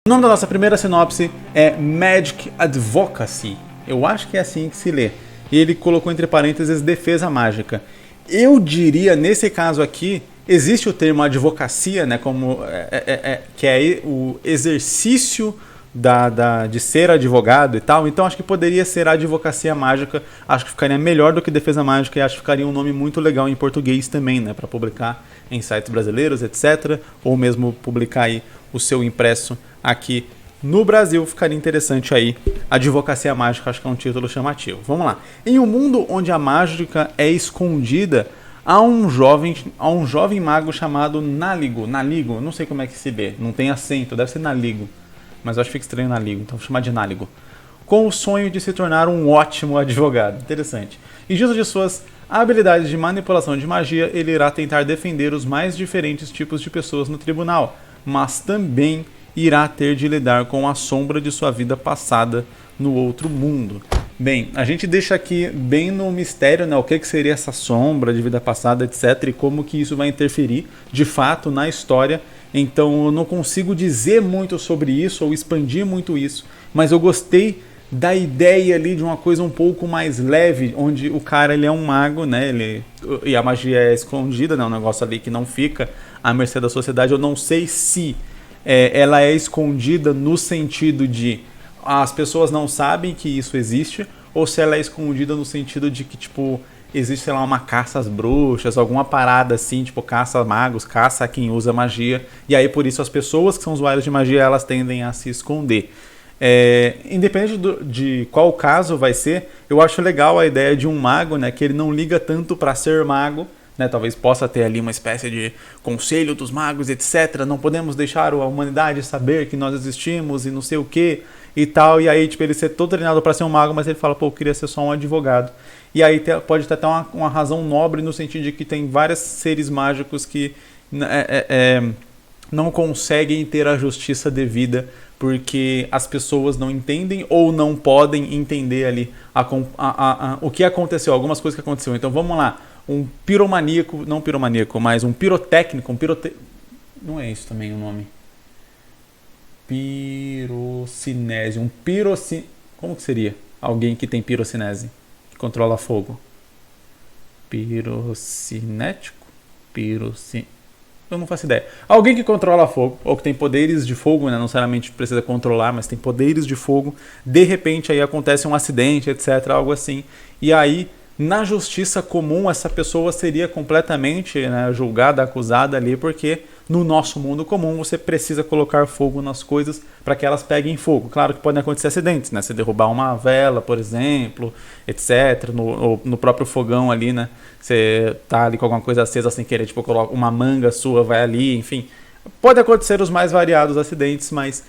O nome da nossa primeira sinopse é Magic Advocacy. Eu acho que é assim que se lê. E ele colocou entre parênteses defesa mágica. Eu diria, nesse caso aqui, existe o termo advocacia, né, como que é o exercício de ser advogado e tal. Então acho que poderia ser advocacia mágica. Acho que ficaria melhor do que defesa mágica e acho que ficaria um nome muito legal em português também, né, para publicar em sites brasileiros, etc. Ou mesmo publicar aí o seu impresso aqui no Brasil. Ficaria interessante aí. Advocacia mágica, acho que é um título chamativo. Vamos lá. Em um mundo onde a mágica é escondida, há um jovem mago chamado Naligo, não sei como é que se lê, não tem acento, deve ser Naligo, mas eu acho que fica estranho Naligo, então vou chamar de Naligo, com o sonho de se tornar um ótimo advogado. Interessante. Em uso de suas habilidades de manipulação de magia, ele irá tentar defender os mais diferentes tipos de pessoas no tribunal, mas também irá ter de lidar com a sombra de sua vida passada no outro mundo. Bem, a gente deixa aqui bem no mistério, né, o que seria essa sombra de vida passada, etc, e como que isso vai interferir, de fato, na história. Então eu não consigo dizer muito sobre isso, ou expandir muito isso, mas eu gostei da ideia ali de uma coisa um pouco mais leve, onde o cara ele é um mago, né, e a magia é escondida, né, um negócio ali que não fica à mercê da sociedade. Eu não sei se ela é escondida no sentido de as pessoas não sabem que isso existe, ou se ela é escondida no sentido de que, tipo, existe, sei lá, uma caça às bruxas, alguma parada assim, tipo, caça a magos, caça a quem usa magia, e aí por isso as pessoas que são usuários de magia, elas tendem a se esconder. Independente de qual caso vai ser, eu acho legal a ideia de um mago, né, que ele não liga tanto para ser mago, né, talvez possa ter ali uma espécie de conselho dos magos, etc. Não podemos deixar a humanidade saber que nós existimos e não sei o que e tal. E aí, tipo, ele ser todo treinado para ser um mago, mas ele fala, pô, eu queria ser só um advogado. E aí pode ter até uma razão nobre no sentido de que tem vários seres mágicos que não conseguem ter a justiça devida porque as pessoas não entendem ou não podem entender ali o que aconteceu, algumas coisas que aconteceram. Então vamos lá. Um piromaníaco, não piromaníaco, mas um pirotécnico, não é isso também o nome? Pirocinese, como que seria? Alguém que tem pirocinese, que controla fogo. Pirocinético? Eu não faço ideia. Alguém que controla fogo, ou que tem poderes de fogo, né? Não necessariamente precisa controlar, mas tem poderes de fogo. De repente aí acontece um acidente, etc, algo assim. E aí, na justiça comum, essa pessoa seria completamente, né, julgada, acusada ali, porque no nosso mundo comum você precisa colocar fogo nas coisas para que elas peguem fogo. Claro que podem acontecer acidentes, né? Você derrubar uma vela, por exemplo, etc. No próprio fogão ali, né? Você tá ali com alguma coisa acesa sem querer, tipo, coloca uma manga sua, vai ali, enfim. Pode acontecer os mais variados acidentes, mas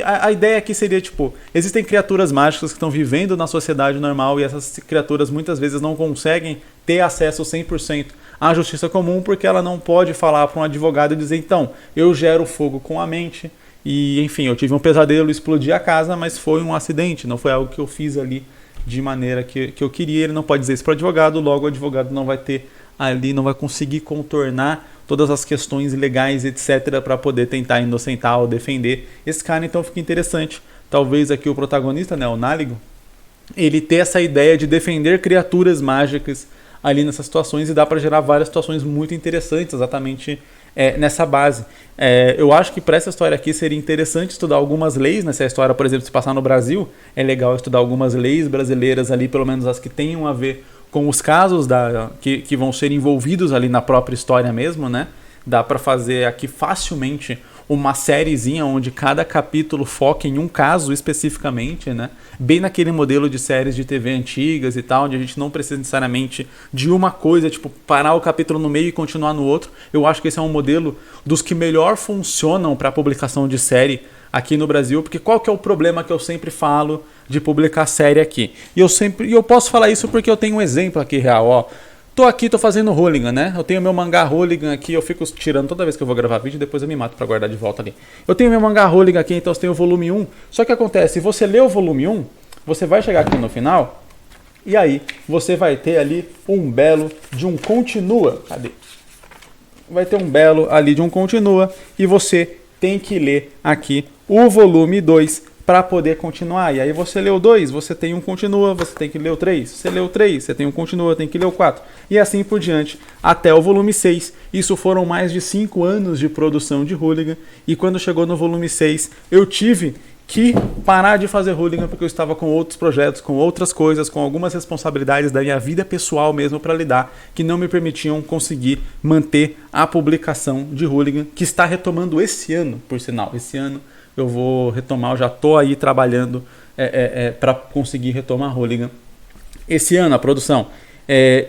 a ideia aqui seria, tipo, existem criaturas mágicas que estão vivendo na sociedade normal e essas criaturas muitas vezes não conseguem ter acesso 100% à justiça comum porque ela não pode falar para um advogado e dizer, então, eu gero fogo com a mente e, enfim, eu tive um pesadelo, explodi a casa, mas foi um acidente, não foi algo que eu fiz ali de maneira que eu queria. Ele não pode dizer isso para o advogado, logo o advogado não vai ter ali, não vai conseguir contornar todas as questões legais, etc, para poder tentar inocentar ou defender esse cara. Então fica interessante, talvez aqui o protagonista, né, o Naligo, ele ter essa ideia de defender criaturas mágicas ali nessas situações, e dá para gerar várias situações muito interessantes exatamente nessa base. Eu acho que para essa história aqui seria interessante estudar algumas leis, né? Se a história, por exemplo, se passar no Brasil, é legal estudar algumas leis brasileiras ali, pelo menos as que tenham a ver com os casos que vão ser envolvidos ali na própria história mesmo, né? Dá para fazer aqui facilmente uma sériezinha onde cada capítulo foca em um caso especificamente, né? Bem naquele modelo de séries de TV antigas e tal, onde a gente não precisa necessariamente de uma coisa, tipo, parar o capítulo no meio e continuar no outro. Eu acho que esse é um modelo dos que melhor funcionam para publicação de série aqui no Brasil, porque qual que é o problema que eu sempre falo de publicar série aqui? E eu posso falar isso porque eu tenho um exemplo aqui real, ó. Tô fazendo Hooligan, né? Eu tenho meu mangá Hooligan aqui, eu fico tirando toda vez que eu vou gravar vídeo, depois eu me mato pra guardar de volta ali. Eu tenho meu mangá Hooligan aqui, então eu tenho o volume 1. Só que acontece, se você lê o volume 1, você vai chegar aqui no final, e aí você vai ter ali um belo de um continua. Cadê? Vai ter um belo ali de um continua, e você tem que ler aqui o volume 2 para poder continuar. E aí você leu o 2, você tem um continua, você tem que ler o 3. Você leu o 3, você tem um continua, tem que ler o 4. E assim por diante, até o volume 6. Isso foram mais de 5 anos de produção de Hooligan. E quando chegou no volume 6, eu tive que parar de fazer Hooligan porque eu estava com outros projetos, com outras coisas, com algumas responsabilidades da minha vida pessoal mesmo para lidar, que não me permitiam conseguir manter a publicação de Hooligan, que está retomando esse ano, por sinal. Esse ano eu vou retomar, eu já estou aí trabalhando para conseguir retomar Hooligan esse ano, a produção.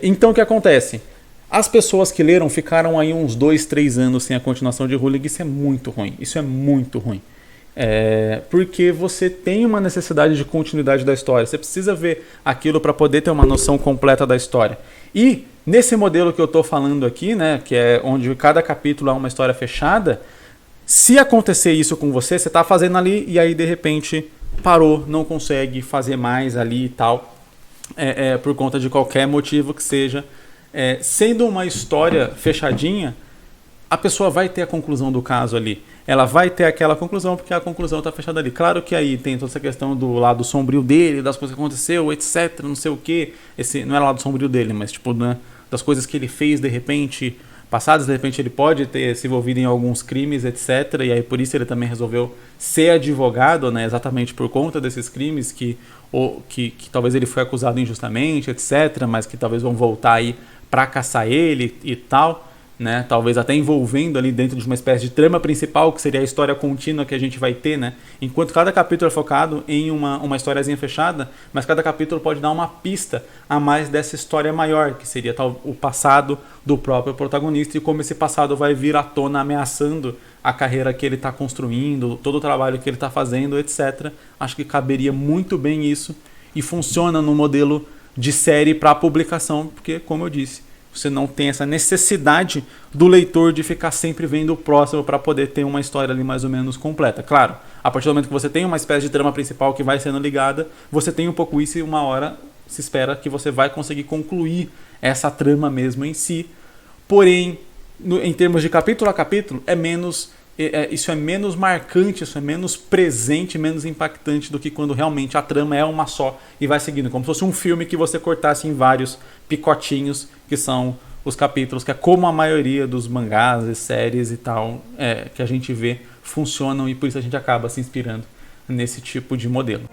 Então o que acontece? As pessoas que leram ficaram aí uns 2, 3 anos sem a continuação de Hooligan. Isso é muito ruim. Isso é muito ruim. Porque você tem uma necessidade de continuidade da história. Você precisa ver aquilo para poder ter uma noção completa da história. E nesse modelo que eu estou falando aqui, né, que é onde cada capítulo é uma história fechada, se acontecer isso com você, você está fazendo ali e aí de repente parou, não consegue fazer mais ali e tal, por conta de qualquer motivo que seja. Sendo uma história fechadinha, a pessoa vai ter a conclusão do caso ali. Ela vai ter aquela conclusão porque a conclusão está fechada ali. Claro que aí tem toda essa questão do lado sombrio dele, das coisas que aconteceu, etc, não sei o que. Esse não é o lado sombrio dele, mas tipo, né, das coisas que ele fez de repente passadas, de repente ele pode ter se envolvido em alguns crimes, etc. E aí por isso ele também resolveu ser advogado, né, exatamente por conta desses crimes que talvez ele foi acusado injustamente, etc. Mas que talvez vão voltar aí para caçar ele e tal. Né? Talvez até envolvendo ali dentro de uma espécie de trama principal, que seria a história contínua que a gente vai ter, né? Enquanto cada capítulo é focado em uma historiazinha fechada, mas cada capítulo pode dar uma pista a mais dessa história maior, que seria o passado do próprio protagonista e como esse passado vai vir à tona ameaçando a carreira que ele está construindo, todo o trabalho que ele está fazendo, etc. Acho que caberia muito bem isso e funciona no modelo de série para publicação, porque, como eu disse, você não tem essa necessidade do leitor de ficar sempre vendo o próximo para poder ter uma história ali mais ou menos completa. Claro, a partir do momento que você tem uma espécie de trama principal que vai sendo ligada, você tem um pouco isso e uma hora se espera que você vai conseguir concluir essa trama mesmo em si. Porém, em termos de capítulo a capítulo, isso é menos marcante, isso é menos presente, menos impactante do que quando realmente a trama é uma só e vai seguindo, como se fosse um filme que você cortasse em vários picotinhos, que são os capítulos, que é como a maioria dos mangás e séries e tal que a gente vê funcionam, e por isso a gente acaba se inspirando nesse tipo de modelo.